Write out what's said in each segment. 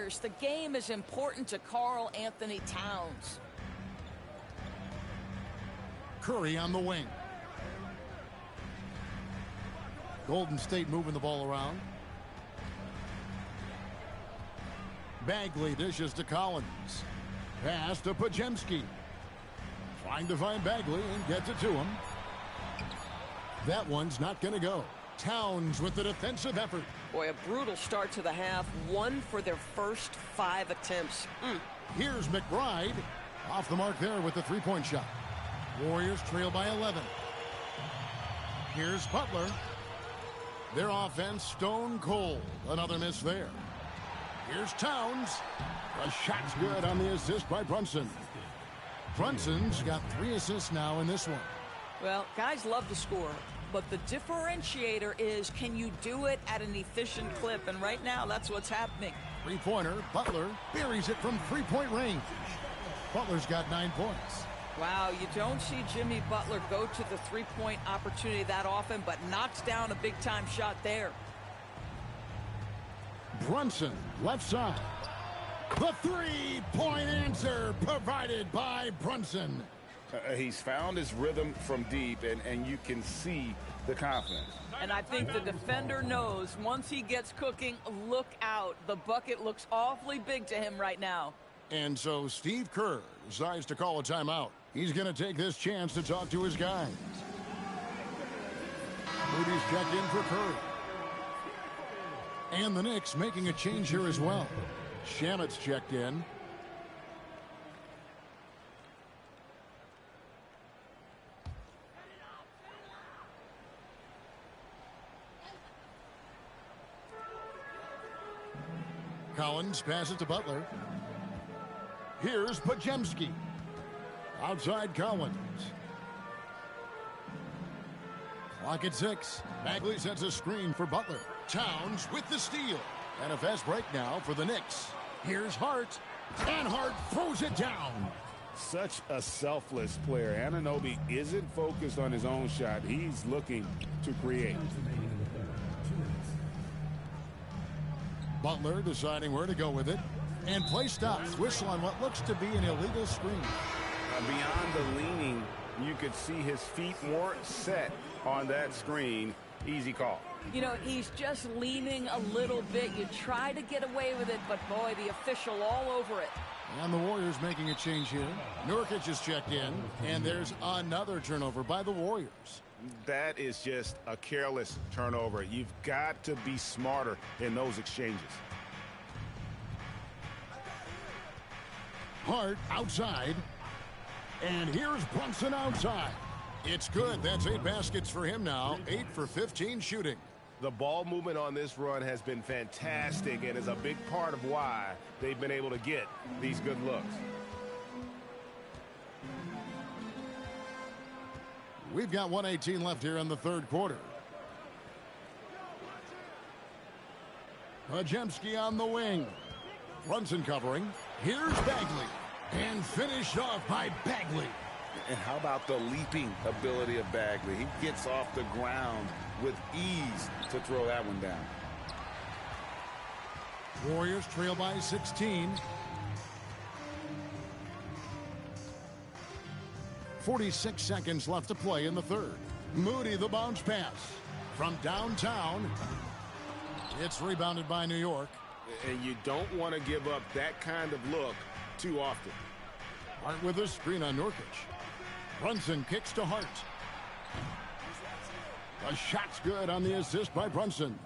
Warriors, the game is important to Karl Anthony Towns. Curry on the wing. Golden State moving the ball around. Bagley dishes to Collins. Pass to Podziemski. Trying to find Bagley and gets it to him. That one's not going to go. Towns with the defensive effort. Boy, a brutal start to the half. 1 for their first 5 attempts. Here's McBride. Off the mark there with the three-point shot. Warriors trail by 11. Here's Butler. Their offense stone cold. Another miss there. Here's Towns. The shot's good on the assist by Brunson. Brunson's got 3 assists now in this one. Well, guys love to score, but the differentiator is, can you do it at an efficient clip? And right now, that's what's happening. Three-pointer. Butler buries it from three-point range. Butler's got 9 points. Wow, you don't see Jimmy Butler go to the three-point opportunity that often, but knocks down a big-time shot there. Brunson, left side. The three-point answer provided by Brunson. He's found his rhythm from deep, and you can see the confidence. And I think the defender knows once he gets cooking, look out. The bucket looks awfully big to him right now. And so Steve Kerr decides to call a timeout. He's going to take this chance to talk to his guys. Moody's checked in for Curry. And the Knicks making a change here as well. Shamet's checked in. Collins passes to Butler. Here's Podziemski. Outside Collins. Clock at 6. Bagley sets a screen for Butler. Towns with the steal. And a fast break now for the Knicks. Here's Hart. And Hart throws it down. Such a selfless player. Anunoby isn't focused on his own shot. He's looking to create. Butler deciding where to go with it. And play stops. Whistle on what looks to be an illegal screen. Beyond the leaning, you could see his feet weren't set on that screen. Easy call. You know, he's just leaning a little bit. You try to get away with it, but boy, the official all over it. And the Warriors making a change here. Nurkic is checked in, and there's another turnover by the Warriors. That is just a careless turnover. You've got to be smarter in those exchanges. Hart outside. And here's Brunson outside. It's good. That's 8 baskets for him now. 8 for 15 shooting. The ball movement on this run has been fantastic and is a big part of why they've been able to get these good looks. We've got 1:18 left here in the third quarter. Podziemski on the wing. Brunson covering. Here's Bagley. And finished off by Bagley. And how about the leaping ability of Bagley? He gets off the ground with ease to throw that one down. Warriors trail by 16. 46 seconds left to play in the third. Moody the bounce pass from downtown. It's rebounded by New York. And you don't want to give up that kind of look too often. Hart with a screen on Nurkic. Brunson kicks to Hart. The shot's good on the assist by Brunson.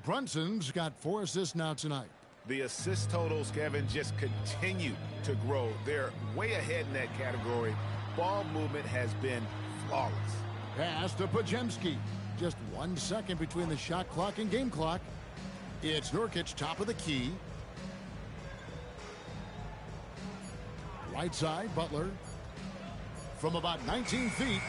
Brunson's got 4 assists now tonight. The assist totals, Kevin, just continue to grow. They're way ahead in that category. Ball movement has been flawless. Pass to Podziemski. Just 1 second between the shot clock and game clock. It's Nurkic top of the key. Right side, Butler. From about 19 feet.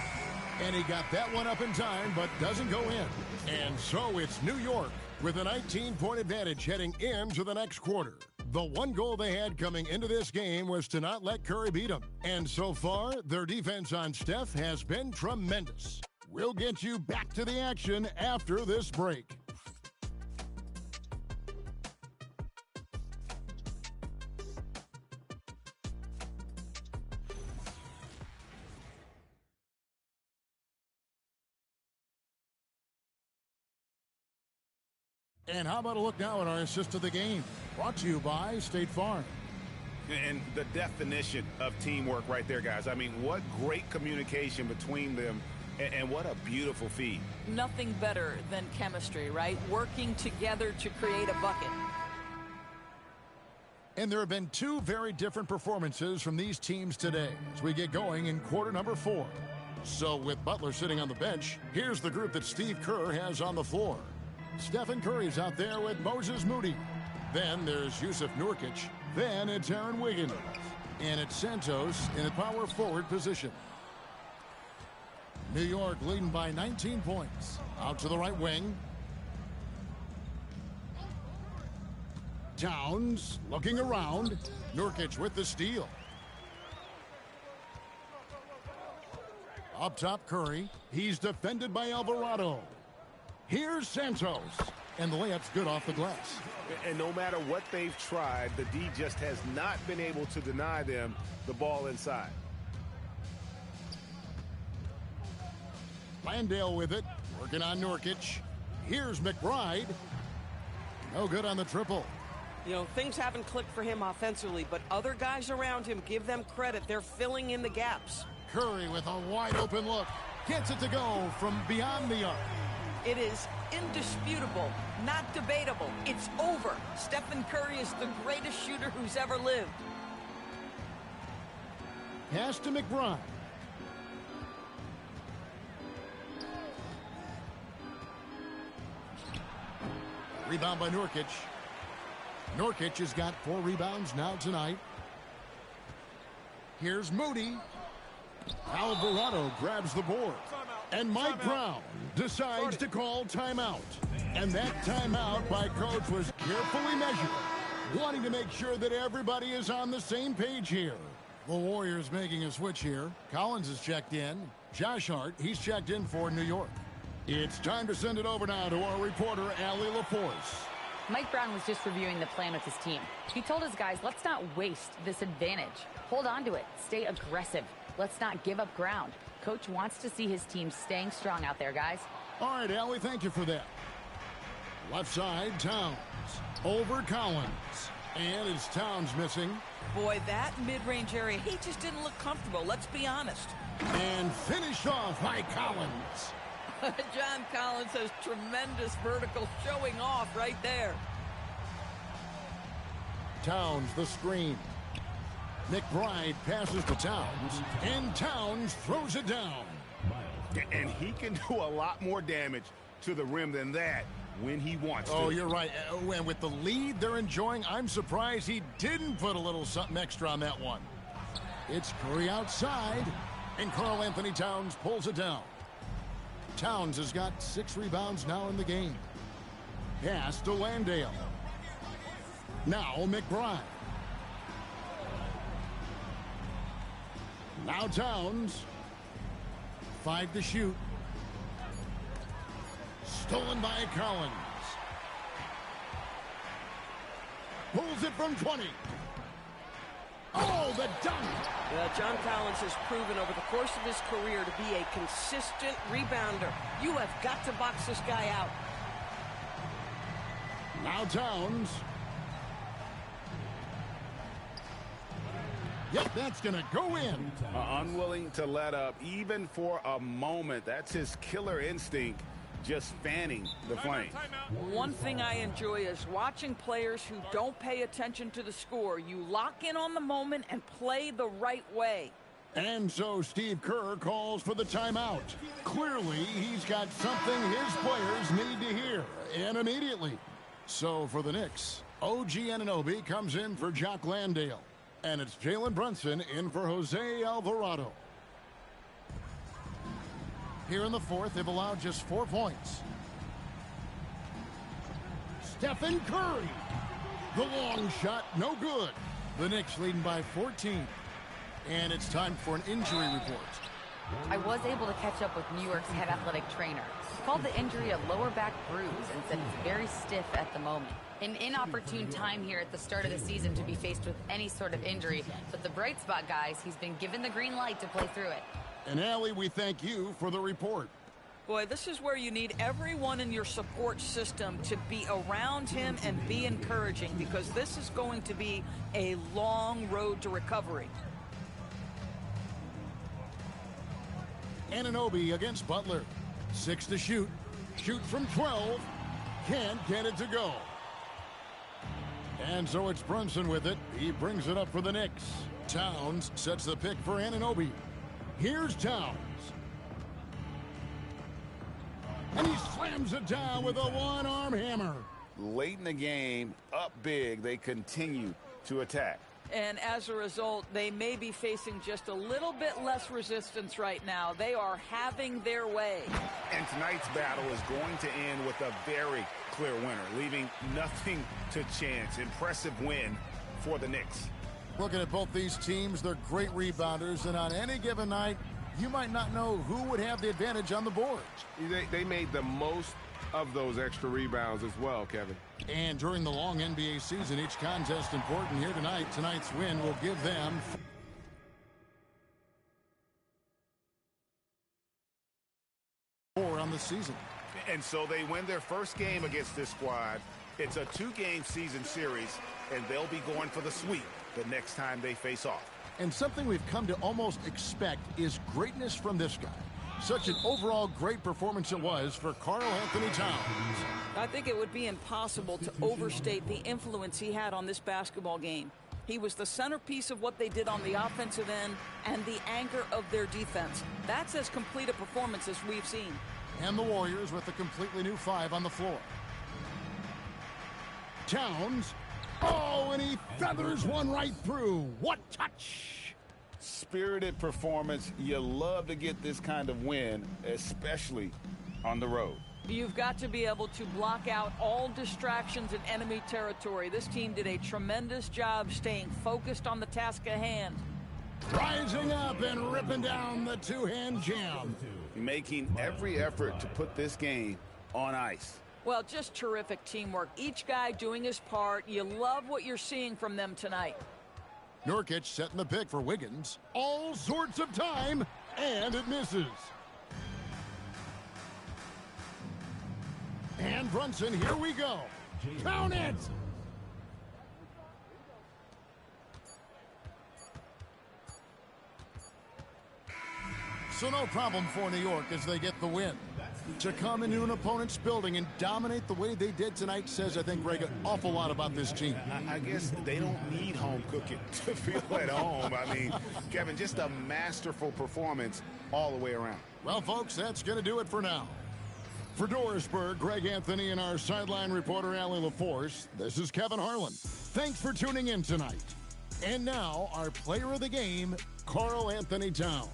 And he got that one up in time, but doesn't go in. And so it's New York with a 19-point advantage heading into the next quarter. The one goal they had coming into this game was to not let Curry beat them. And so far, their defense on Steph has been tremendous. We'll get you back to the action after this break. And how about a look now at our assist of the game? Brought to you by State Farm. And the definition of teamwork right there, guys. I mean, what great communication between them, and what a beautiful feed. Nothing better than chemistry, right? Working together to create a bucket. And there have been two very different performances from these teams today as we get going in quarter number 4. So with Butler sitting on the bench, here's the group that Steve Kerr has on the floor. Stephen Curry's out there with Moses Moody. Then there's Yusuf Nurkic. Then it's Aaron Wiggins. And it's Santos in a power forward position. New York leading by 19 points. Out to the right wing. Towns looking around. Nurkic with the steal. Up top, Curry. He's defended by Alvarado. Here's Santos. And the layup's good off the glass. And no matter what they've tried, the D just has not been able to deny them the ball inside. Landale with it. Working on Nurkic. Here's McBride. No good on the triple. You know, things haven't clicked for him offensively, but other guys around him, give them credit. They're filling in the gaps. Curry with a wide open look. Gets it to go from beyond the arc. It is indisputable, not debatable. It's over. Stephen Curry is the greatest shooter who's ever lived. Pass to McBride. Rebound by Nurkic. Nurkic has got 4 rebounds now tonight. Here's Moody. Alvarado grabs the board. And Mike Brown decides to call timeout. And that timeout by coach was carefully measured, wanting to make sure that everybody is on the same page here. The Warriors making a switch here. Collins is checked in. Josh Hart, he's checked in for New York. It's time to send it over now to our reporter, Allie LaForce. Mike Brown was just reviewing the plan with his team. He told his guys, let's not waste this advantage. Hold on to it. Stay aggressive. Let's not give up ground. Coach wants to see his team staying strong out there, guys. All right, Allie, thank you for that. Left side, Towns. Over Collins. And it's Towns missing. Boy, that mid-range area, he just didn't look comfortable. Let's be honest. And finished off by Collins. John Collins has tremendous vertical showing off right there. Towns the screen. McBride passes to Towns, and Towns throws it down. And he can do a lot more damage to the rim than that when he wants to. Oh, you're right. And with the lead they're enjoying, I'm surprised he didn't put a little something extra on that one. It's Curry outside, and Karl Anthony Towns pulls it down. Towns has got 6 rebounds now in the game. Pass to Landale. Now McBride. Now Towns. 5 to shoot. Stolen by Collins. Pulls it from 20. Oh, the dunk! John Collins has proven over the course of his career to be a consistent rebounder. You have got to box this guy out. Now Towns. Yep, that's going to go in. Unwilling to let up even for a moment. That's his killer instinct, just fanning the flame. One thing I enjoy is watching players who don't pay attention to the score. You lock in on the moment and play the right way. And so Steve Kerr calls for the timeout. Clearly, he's got something his players need to hear, and immediately. So for the Knicks, OG Anunoby comes in for Jock Landale. And it's Jalen Brunson in for Jose Alvarado. Here in the fourth, they've allowed just 4 points. Stephen Curry. The long shot, no good. The Knicks leading by 14. And it's time for an injury report. I was able to catch up with New York's head athletic trainer. He called the injury a lower back bruise and said it's very stiff at the moment. An inopportune time here at the start of the season to be faced with any sort of injury. But the bright spot, guys, he's been given the green light to play through it. And Allie, we thank you for the report. Boy, this is where you need everyone in your support system to be around him and be encouraging, because this is going to be a long road to recovery. Anunoby against Butler. 6 to shoot. Shoot from 12. Can't get it to go. And so it's Brunson with it. He brings it up for the Knicks. Towns sets the pick for Anunoby. Here's Towns. And he slams it down with a one-arm hammer. Late in the game, up big, they continue to attack. And as a result, they may be facing just a little bit less resistance right now. They are having their way. And tonight's battle is going to end with a very clear winner, leaving nothing to chance. Impressive win for the Knicks. Looking at both these teams, they're great rebounders, and on any given night, you might not know who would have the advantage on the boards. They made the most of those extra rebounds as well, Kevin. And during the long NBA season, each contest important here tonight. Tonight's win will give them 4 on the season. And so they win their first game against this squad. It's a 2-game season series, and they'll be going for the sweep the next time they face off. And something we've come to almost expect is greatness from this guy. Such an overall great performance it was for Karl-Anthony Towns. I think it would be impossible to overstate the influence he had on this basketball game. He was the centerpiece of what they did on the offensive end and the anchor of their defense. That's as complete a performance as we've seen. And the Warriors with a completely new 5 on the floor. Towns. Oh, and he feathers one right through. What touch! Spirited performance. You love to get this kind of win, especially on the road. You've got to be able to block out all distractions in enemy territory. This team did a tremendous job staying focused on the task at hand. Rising up and ripping down the two-hand jam. Making every effort to put this game on ice. Well, just terrific teamwork. Each guy doing his part. You love what you're seeing from them tonight. Nurkic setting the pick for Wiggins. All sorts of time, and it misses. And Brunson, here we go. Count it! So no problem for New York as they get the win. To come into an opponent's building and dominate the way they did tonight says, I think, Greg, an awful lot about this team. I guess they don't need home cooking to feel at home. I mean, Kevin, just a masterful performance all the way around. Well, folks, that's going to do it for now. For Dorisburg, Greg Anthony, and our sideline reporter, Allie LaForce, this is Kevin Harlan. Thanks for tuning in tonight. And now, our player of the game, Karl-Anthony Towns.